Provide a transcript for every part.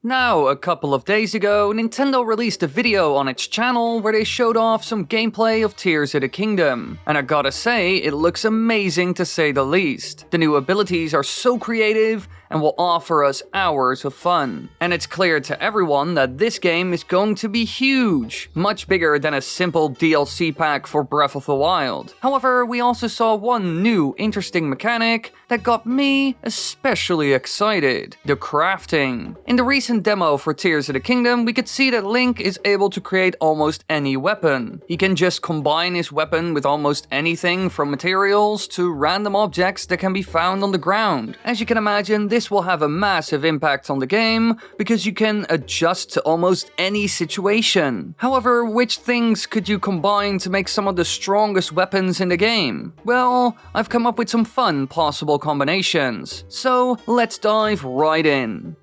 Now, a couple of days ago, Nintendo released a video on its channel where they showed off some gameplay of Tears of the Kingdom, and I gotta say, it looks amazing to say the least. The new abilities are so creative and will offer us hours of fun. And it's clear to everyone that this game is going to be huge, much bigger than a simple DLC pack for Breath of the Wild. However, we also saw one new interesting mechanic that got me especially excited: the crafting. In the recent demo for Tears of the Kingdom, we could see that Link is able to create almost any weapon. He can just combine his weapon with almost anything from materials to random objects that can be found on the ground. As you can imagine, this will have a massive impact on the game, because you can adjust to almost any situation. However, which things could you combine to make some of the strongest weapons in the game? Well, I've come up with some fun possible combinations. So, let's dive right in.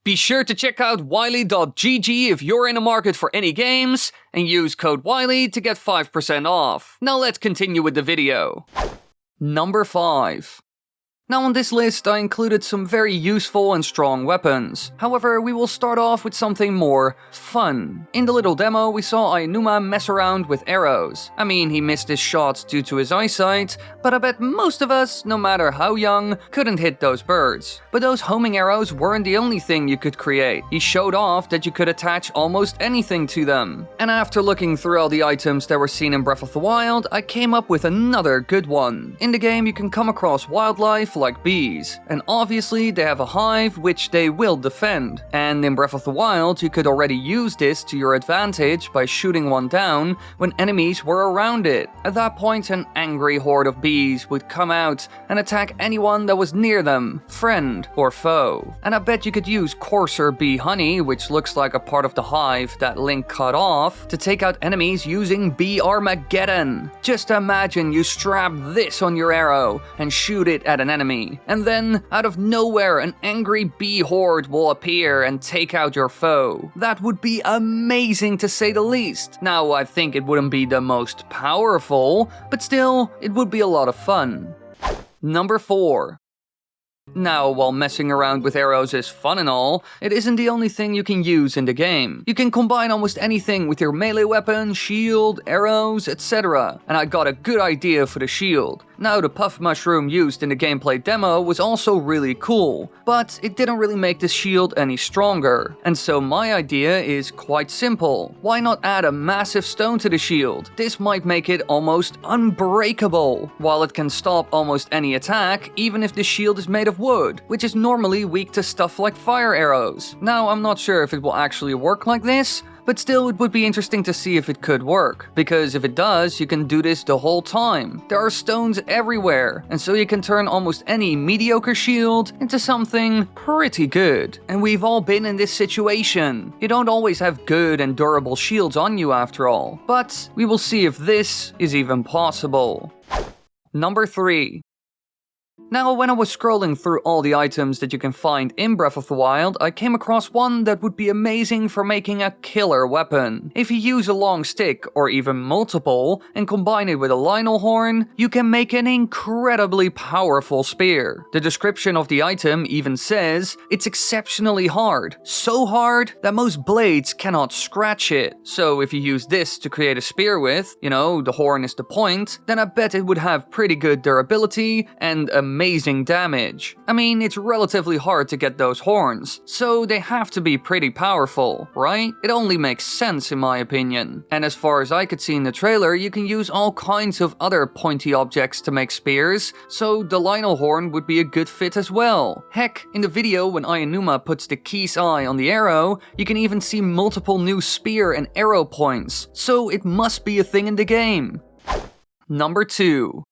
Be sure to check out wily.gg if you're in the market for any games, and use code WILY to get 5% off. Now let's continue with the video. Number 5. Now on this list I included some very useful and strong weapons. However, we will start off with something more fun. In the little demo we saw Aonuma mess around with arrows. I mean, he missed his shots due to his eyesight, but I bet most of us, no matter how young, couldn't hit those birds. But those homing arrows weren't the only thing you could create. He showed off that you could attach almost anything to them. And after looking through all the items that were seen in Breath of the Wild, I came up with another good one. In the game you can come across wildlife like bees, and obviously they have a hive which they will defend. And in Breath of the Wild you could already use this to your advantage by shooting one down when enemies were around it. At that point an angry horde of bees would come out and attack anyone that was near them, friend or foe. And I bet you could use coarser bee honey, which looks like a part of the hive that Link cut off, to take out enemies using Bee Armageddon. Just imagine you strap this on your arrow and shoot it at an enemy, and then out of nowhere an angry bee horde will appear and take out your foe. That would be amazing to say the least. Now I think it wouldn't be the most powerful, but still it would be a lot of fun. Number 4. Now, while messing around with arrows is fun and all, it isn't the only thing you can use in the game. You can combine almost anything with your melee weapon, shield, arrows, etc. And I got a good idea for the shield. Now, the puff mushroom used in the gameplay demo was also really cool, but it didn't really make the shield any stronger. And so my idea is quite simple. Why not add a massive stone to the shield? This might make it almost unbreakable, while it can stop almost any attack, even if the shield is made of wood, which is normally weak to stuff like fire arrows. Now, I'm not sure if it will actually work like this, but still it would be interesting to see if it could work, because if it does, you can do this the whole time. There are stones everywhere, and so you can turn almost any mediocre shield into something pretty good. And we've all been in this situation. You don't always have good and durable shields on you after all, but we will see if this is even possible. Number 3. Now, when I was scrolling through all the items that you can find in Breath of the Wild, I came across one that would be amazing for making a killer weapon. If you use a long stick, or even multiple, and combine it with a Lionel horn, you can make an incredibly powerful spear. The description of the item even says, it's exceptionally hard. So hard that most blades cannot scratch it. So if you use this to create a spear with, you know, the horn is the point, then I bet it would have pretty good durability and amazing damage. I mean, it's relatively hard to get those horns, so they have to be pretty powerful, right? It only makes sense in my opinion. And as far as I could see in the trailer, you can use all kinds of other pointy objects to make spears, so the Lionel horn would be a good fit as well. Heck, in the video when Aonuma puts the key's eye on the arrow, you can even see multiple new spear and arrow points, so it must be a thing in the game. Number 2.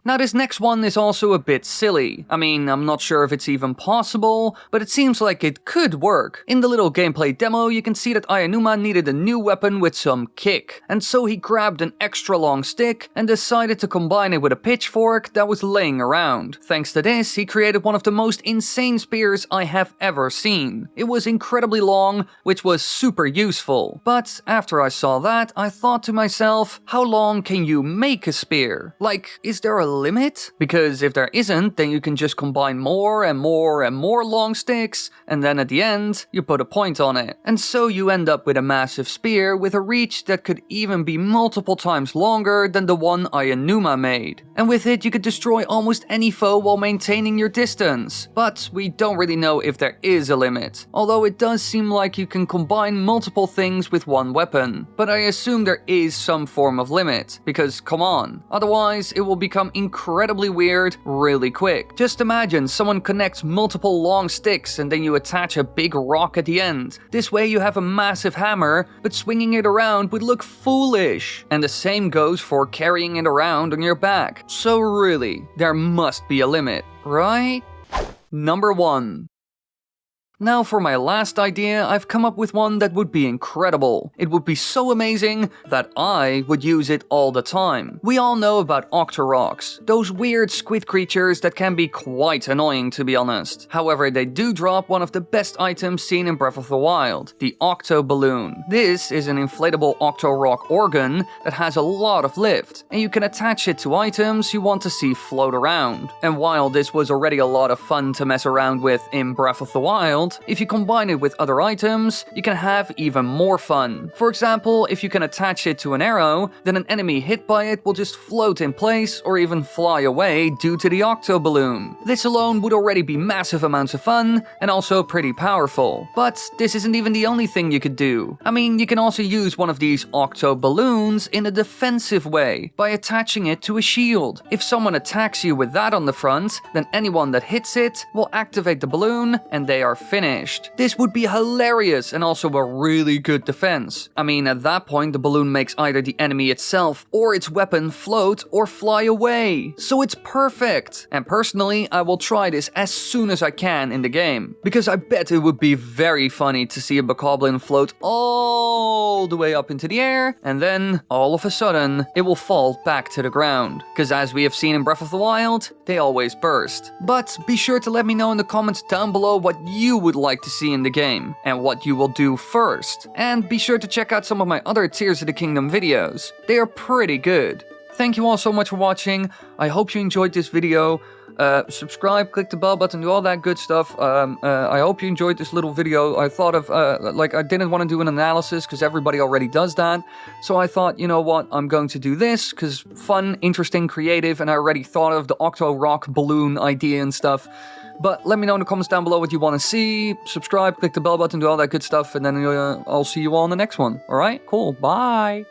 Now this next one is also a bit silly. I mean, I'm not sure if it's even possible, but it seems like it could work. In the little gameplay demo, you can see that Aonuma needed a new weapon with some kick, and so he grabbed an extra long stick and decided to combine it with a pitchfork that was laying around. Thanks to this, he created one of the most insane spears I have ever seen. It was incredibly long, which was super useful. But after I saw that, I thought to myself, how long can you make a spear? Like, is there a limit? Because if there isn't, then you can just combine more and more and more long sticks, and then at the end, you put a point on it. And so you end up with a massive spear with a reach that could even be multiple times longer than the one Ayanuma made. And with it, you could destroy almost any foe while maintaining your distance. But we don't really know if there is a limit, although it does seem like you can combine multiple things with one weapon. But I assume there is some form of limit, because come on, otherwise it will become incredibly weird really quick. Just imagine someone connects multiple long sticks and then you attach a big rock at the end. This way you have a massive hammer, but swinging it around would look foolish. And the same goes for carrying it around on your back. So really, there must be a limit, right? Number 1. Now for my last idea, I've come up with one that would be incredible. It would be so amazing that I would use it all the time. We all know about Octoroks, those weird squid creatures that can be quite annoying to be honest. However, they do drop one of the best items seen in Breath of the Wild, the Octo Balloon. This is an inflatable Octorok organ that has a lot of lift, and you can attach it to items you want to see float around. And while this was already a lot of fun to mess around with in Breath of the Wild, if you combine it with other items, you can have even more fun. For example, if you can attach it to an arrow, then an enemy hit by it will just float in place or even fly away due to the Octo Balloon. This alone would already be massive amounts of fun and also pretty powerful. But this isn't even the only thing you could do. I mean, you can also use one of these Octo Balloons in a defensive way by attaching it to a shield. If someone attacks you with that on the front, then anyone that hits it will activate the balloon and they are finished. This would be hilarious and also a really good defense. I mean, at that point the balloon makes either the enemy itself or its weapon float or fly away. So it's perfect. And personally, I will try this as soon as I can in the game, because I bet it would be very funny to see a bokoblin float all the way up into the air and then all of a sudden it will fall back to the ground. Because as we have seen in Breath of the Wild, they always burst. But be sure to let me know in the comments down below what you would like to see in the game and what you will do first. And be sure to check out some of my other Tears of the Kingdom videos. They are pretty good. Thank you all so much for watching. I hope you enjoyed this video. Subscribe, click the bell button, do all that good stuff. I hope you enjoyed this little video. I thought of, I didn't want to do an analysis because everybody already does that. So I thought, you know what, I'm going to do this because fun, interesting, creative, and I already thought of the Octorok balloon idea and stuff. But let me know in the comments down below what you want to see. Subscribe, click the bell button, do all that good stuff, and then I'll see you all in the next one. Alright? Cool. Bye!